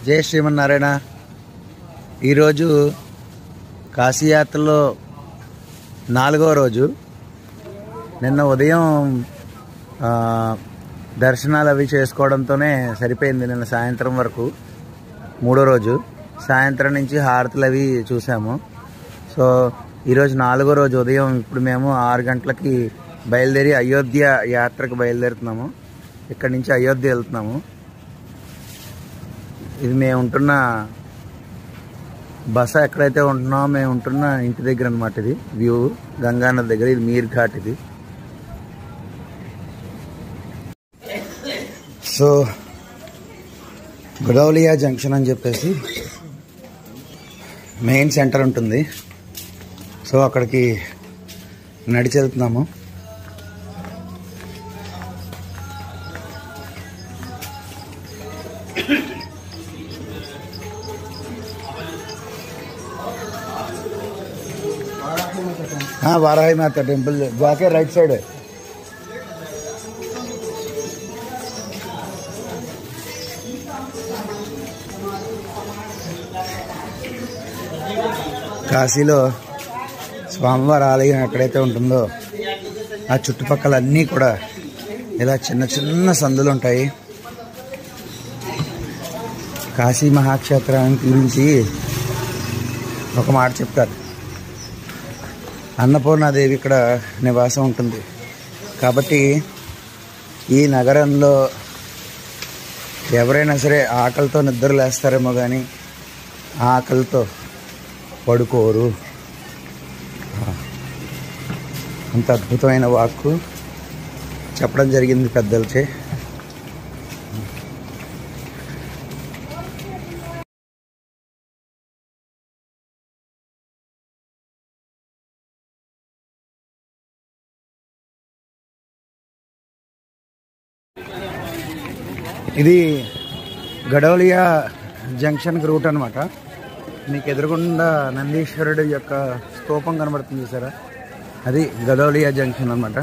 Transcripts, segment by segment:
జై శ్రీమన్నారాయణ. ఈరోజు కాశీయాత్రలో 4వ రోజు. నిన్న ఉదయం దర్శనాలు అవి చేసుకోవడంతోనే సరిపోయింది. నిన్న సాయంత్రం వరకు 3వ రోజు సాయంత్రం నుంచి హారతులు అవి చూసాము. సో ఈరోజు 4వ రోజు ఉదయం. ఇప్పుడు మేము 6 గంటలకి బయలుదేరి అయోధ్య యాత్రకు బయలుదేరుతున్నాము. ఇక్కడి నుంచి అయోధ్య వెళ్తున్నాము. ఇది మేము ఉంటున్న బస, ఎక్కడైతే ఉంటున్నామో మేము ఉంటున్న ఇంటి దగ్గర అనమాట. ఇది వ్యూ గంగానది దగ్గర. ఇది మీర్ ఘాట్. ఇది సో గడౌలియా జంక్షన్ అని చెప్పేసి మెయిన్ సెంటర్ ఉంటుంది. సో అక్కడికి నడిచి వెళ్తున్నాము. हाँ, वाराही माता टेम्पल जाके राइट साइड है. కాశీలో స్వామివారి ఆలయం ఎక్కడైతే ఉంటుందో ఆ చుట్టుపక్కల అన్నీ కూడా ఇలా చిన్న చిన్న సందులు ఉంటాయి. కాశీ మహాక్షేత్రాన్ని గురించి ఒక మాట చెప్తారు. అన్నపూర్ణాదేవి ఇక్కడ నివాసం ఉంటుంది. కాబట్టి ఈ నగరంలో ఎవరైనా సరే ఆకలితో నిద్రలేస్తారేమో కానీ ఆకలితో పడుకోరు. అంత అద్భుతమైన వాక్కు చెప్పడం జరిగింది పెద్దలచే. ఇది గడౌలియా జంక్షన్కి రూట్ అనమాట. మీకు ఎదురుగుండా నందీశ్వరుడు యొక్క స్తూపం కనబడుతుంది చూసారా, అది గడౌలియా జంక్షన్ అనమాట.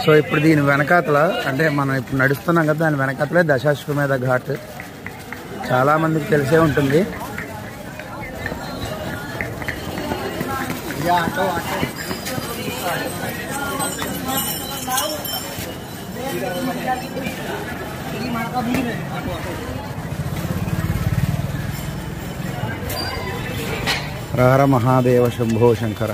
సో ఇప్పుడు దీని వెనకాతల, అంటే మనం ఇప్పుడు నడుస్తున్నాం కదా, దాని వెనకాతలే దశాశ్వమేధ ఘాట్. చాలామందికి తెలిసే ఉంటుంది. హర మహాదేవ శంభో శంకర.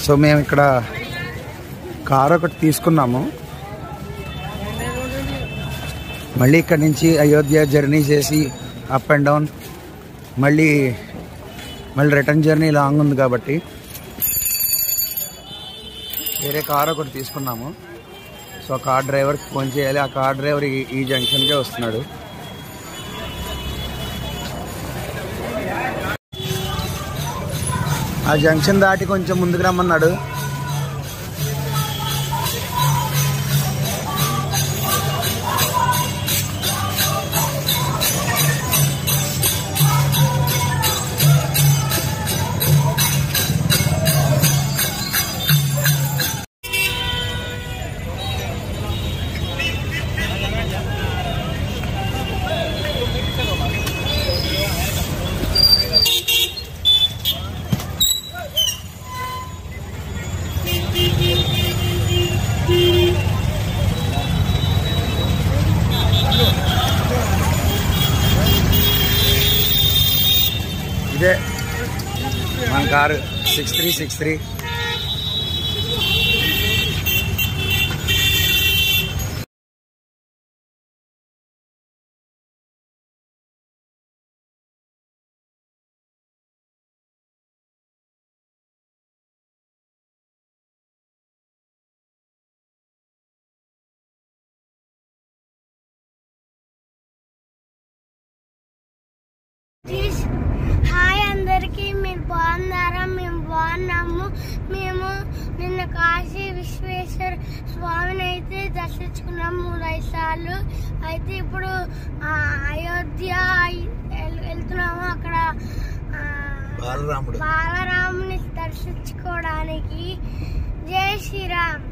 సో మేము ఇక్కడ కారు ఒకటి తీసుకున్నాము. మళ్ళీ ఇక్కడి నుంచి అయోధ్య జర్నీ చేసి అప్ అండ్ డౌన్, మళ్ళీ రిటర్న్ జర్నీ లాంగ్ ఉంది కాబట్టి వేరే కారు ఒకటి తీసుకున్నాము. సో కార్ డ్రైవర్కి ఫోన్ చేయాలి. ఆ కార్ డ్రైవర్ ఈ జంక్షన్కే వస్తున్నాడు. ఆ జంక్షన్ దాటి కొంచెం ముందుకు రమ్మన్నాడు. ఇదే మన కారు 6363. హాయ్ అందరికీ, మీరు బాగున్నారా? మేము బాగున్నాము. మేము నిన్న కాశీ విశ్వేశ్వర స్వామిని అయితే దర్శించుకున్నాము 3-5 సార్లు. అయితే ఇప్పుడు అయోధ్య వెళ్తున్నాము. అక్కడ బాలరాముని దర్శించుకోవడానికి. జై శ్రీరామ్.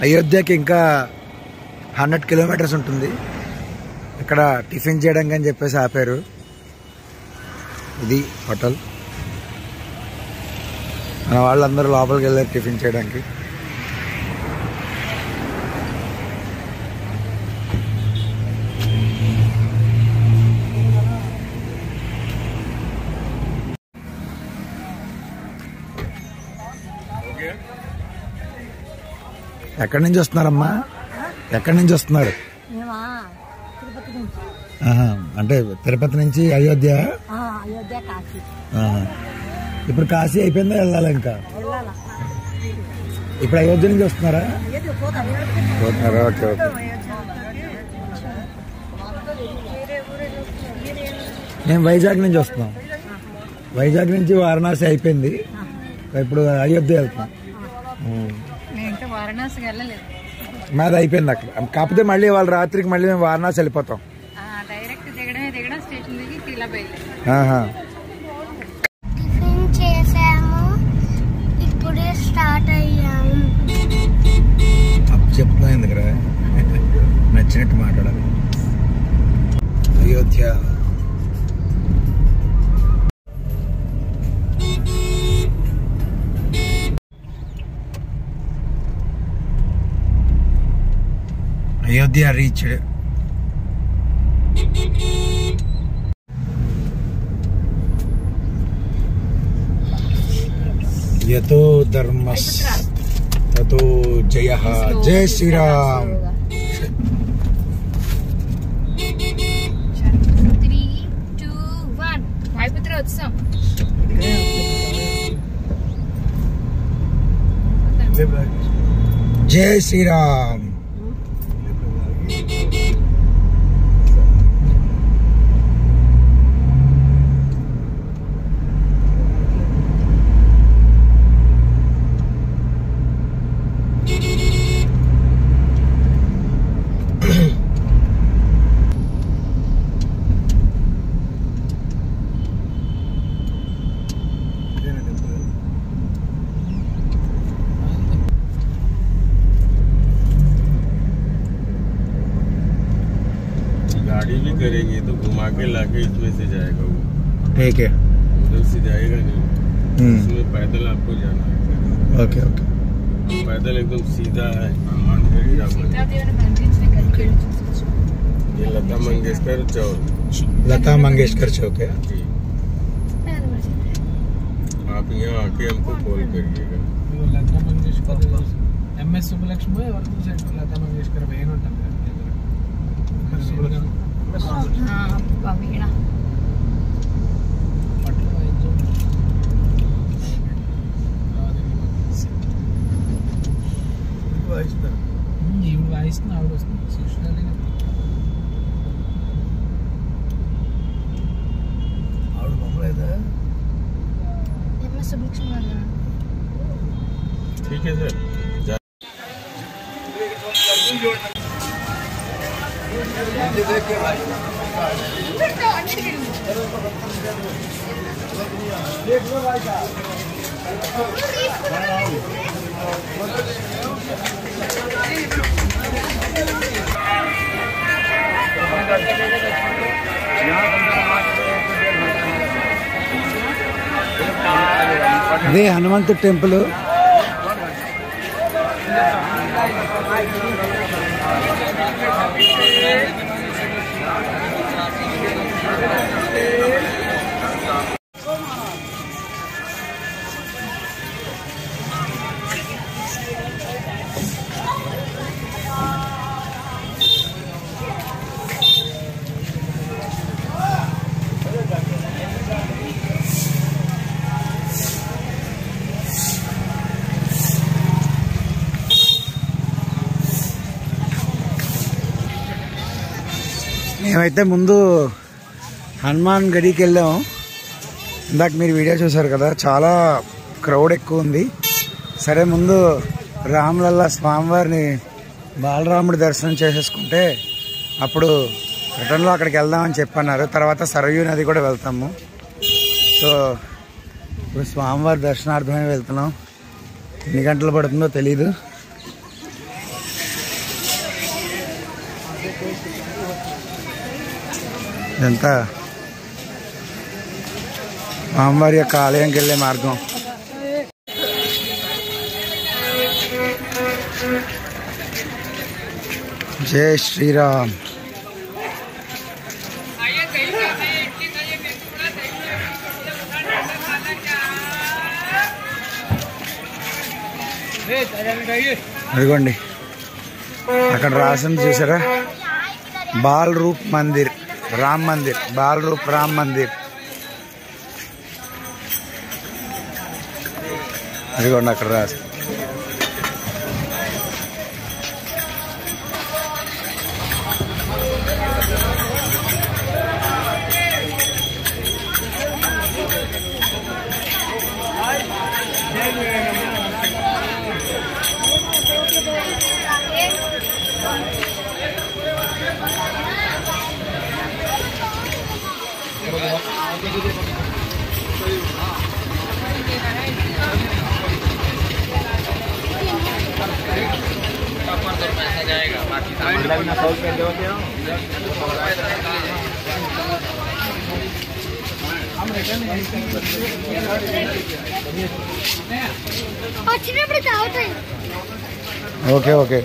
అయోధ్యకి ఇంకా 100 కిలోమీటర్స్ ఉంటుంది. ఇక్కడ టిఫిన్ చేయడానికి అని చెప్పేసి ఆపారు. ఇది హోటల్. మన వాళ్ళందరూ లోపలికి వెళ్ళారు టిఫిన్ చేయడానికి. ఎక్కడి నుంచి వస్తున్నారమ్మా? ఎక్కడి నుంచి వస్తున్నారు? అంటే తిరుపతి నుంచి అయోధ్య. ఇప్పుడు కాశీ అయిపోయిందా? వెళ్ళాలి ఇంకా? ఇప్పుడు అయోధ్య నుంచి వస్తున్నారా? Okay okay. మేము వైజాగ్ నుంచి వస్తున్నాం. వైజాగ్ నుంచి వారణాసి అయిపోయింది. ఇప్పుడు అయోధ్య వెళ్తున్నాం. మాది అయిపోయింది అక్కడ. కాకపోతే మళ్ళీ వాళ్ళ రాత్రికి మళ్ళీ మేము వారణాసి వెళ్ళిపోతాం. టిఫిన్ చేసాము, ఇప్పుడే స్టార్ట్ అయ్యాము. అప్పుడు చెప్తున్నా ఎందుకు నచ్చినట్టు మాట్లాడాలి. Ayodhya Ayodhya reached. Yato dharmas tato jayah. Jai Shri Ram. 3, 2, 1. Vaipatra Utsav. Jai Shri Ram. गाड़ी भी करेंगे तो घुमा के लाके इसमें से जाएगा वो। ठीक है, उधर से जाएगा नहीं, इसमें पैदल आपको जाना है। Okay okay. पैदल एकदम सीधा है हनुमानगढ़ी जाना। ये लता मंगेशकर चौक. लता मंगेशकर चौक है. जी, आप यहाँ आके हमको कॉल करिएगा. लता मंगेशकर MS सुब्बलक्ष्मी वरदू सेट लता मंगेशकर वेन ఉంటుంది వీణ ఈవిడ వాయిస్తుంది, ఆవిడ వస్తుంది. శిష్యురాలి ఆవిడ బొమ్మలేదా? ठीक है सर. అదే హనుమంతుడి టెంపుల్. మేమైతే ముందు హనుమాన్ గడికి వెళ్ళాము. ఇందాక మీరు వీడియో చూసారు కదా, చాలా క్రౌడ్ ఎక్కువ ఉంది. సరే ముందు రామలల్లా స్వామివారిని బాలరాముడి దర్శనం చేసేసుకుంటే అప్పుడు రిటర్న్లో అక్కడికి వెళ్దామని చెప్పన్నారు. తర్వాత సరయూ నది కూడా వెళ్తాము. సో ఇప్పుడు స్వామివారి దర్శనార్థమే వెళ్తున్నాం. ఎన్ని గంటలు పడుతుందో తెలీదు. ఇదంతా స్వామివారి యొక్క ఆలయంకి వెళ్ళే మార్గం. జై శ్రీరామ్. అదిగోండి అక్కడ రాసింది చూసారా, బాల్ రూప్ మందిర్ రామ్ మందిర్, బాల్ రూప్ రామ్ మందిర్. అదిగోండి అక్కడ రాసి. ఓకే ఓకే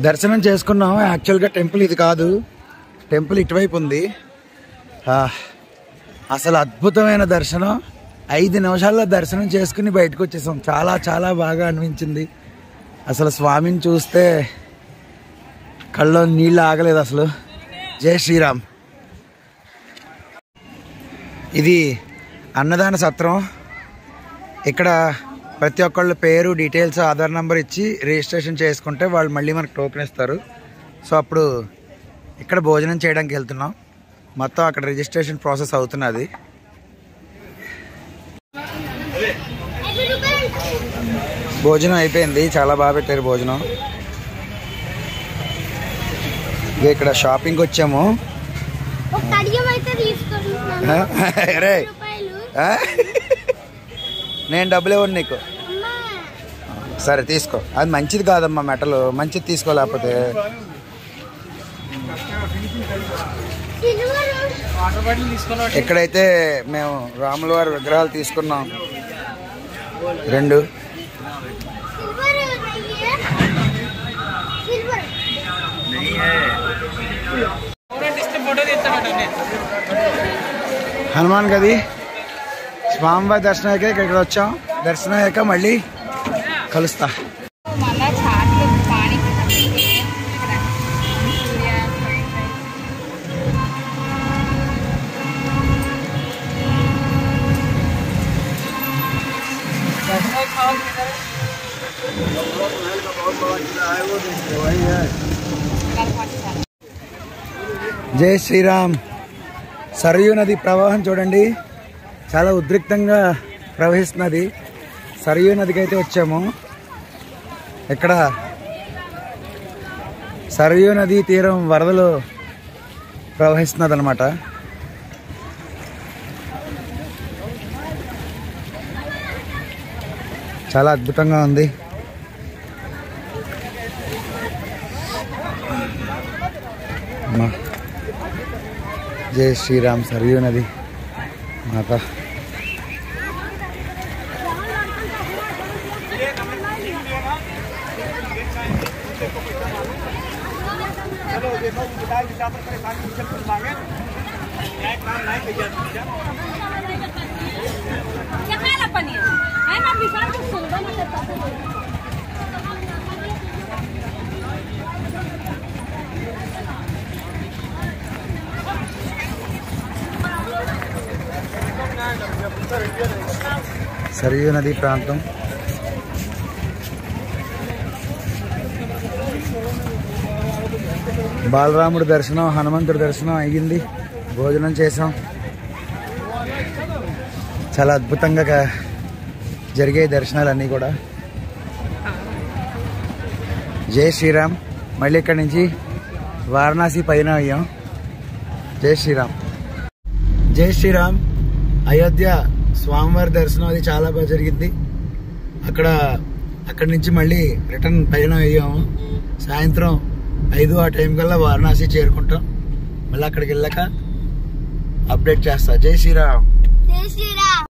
దర్శనం చేసుకున్నాం. యాక్చువల్గా టెంపుల్ ఇది కాదు, టెంపుల్ ఇటువైపు ఉంది. అసలు అద్భుతమైన దర్శనం. 5 నిమిషాల్లో దర్శనం చేసుకుని బయటకు వచ్చేసాం. చాలా చాలా బాగా అనిపించింది. అసలు స్వామిని చూస్తే కళ్ళలో నీళ్ళు ఆగలేదు అసలు. జై శ్రీరామ్. ఇది అన్నదాన సత్రం. ఇక్కడ ప్రతి ఒక్కళ్ళ పేరు, డీటెయిల్స్, ఆధార్ నెంబర్ ఇచ్చి రిజిస్ట్రేషన్ చేసుకుంటే వాళ్ళు మళ్ళీ మనకు టోకెన్ ఇస్తారు. సో అప్పుడు ఇక్కడ భోజనం చేయడానికి వెళ్తున్నాం. మొత్తం అక్కడ రిజిస్ట్రేషన్ ప్రాసెస్ అవుతున్నది. భోజనం అయిపోయింది, చాలా బాగా పెట్టారు భోజనం. ఇక్కడ షాపింగ్కి వచ్చాము. అరే నేను డబ్బులు ఇవ్వను నీకు. సరే తీసుకో. అది మంచిది కాదమ్మా, మెటలు మంచిది తీసుకో. లేకపోతే ఇక్కడైతే మేము రాముల వారి విగ్రహాలు తీసుకున్నాం 2. హనుమాన్ గది స్వామివారి దర్శనం అయ్యాక ఇక్కడికి వచ్చాం. దర్శనం అయ్యాక మళ్ళీ కలుస్తా. జై శ్రీరామ్. సరయూ నది ప్రవాహం చూడండి, చాలా ఉద్రిక్తంగా ప్రవహిస్తున్నది. సరయూ నదికి అయితే వచ్చాము. ఇక్కడ సరయూ నది తీరం వరదలు ప్రవహిస్తున్నది అన్నమాట. చాలా అద్భుతంగా ఉంది. జై శ్రీరామ్. సరయూ నది మాత. సరయూ నది ప్రాంతం. బాలరాముడి దర్శనం, హనుమంతుడి దర్శనం అయ్యింది. భోజనం చేసాం. చాలా అద్భుతంగా జరిగే దర్శనాలన్నీ కూడా. జై శ్రీరామ్. మళ్ళీ ఇక్కడి నుంచి వారణాసి పైన అయ్యాం. జై శ్రీరామ్. జై శ్రీరామ్. అయోధ్య స్వామివారి దర్శనం అది చాలా బాగా జరిగింది. అక్కడి నుంచి మళ్ళీ రిటర్న్ పైన అయ్యాము. సాయంత్రం 5 ఆ టైం కల్లా వారణాసి చేరుకుంటాం. మళ్ళీ అక్కడికి వెళ్ళాక అప్డేట్ చేస్తా. జై శ్రీరామ్. జై శ్రీరామ్.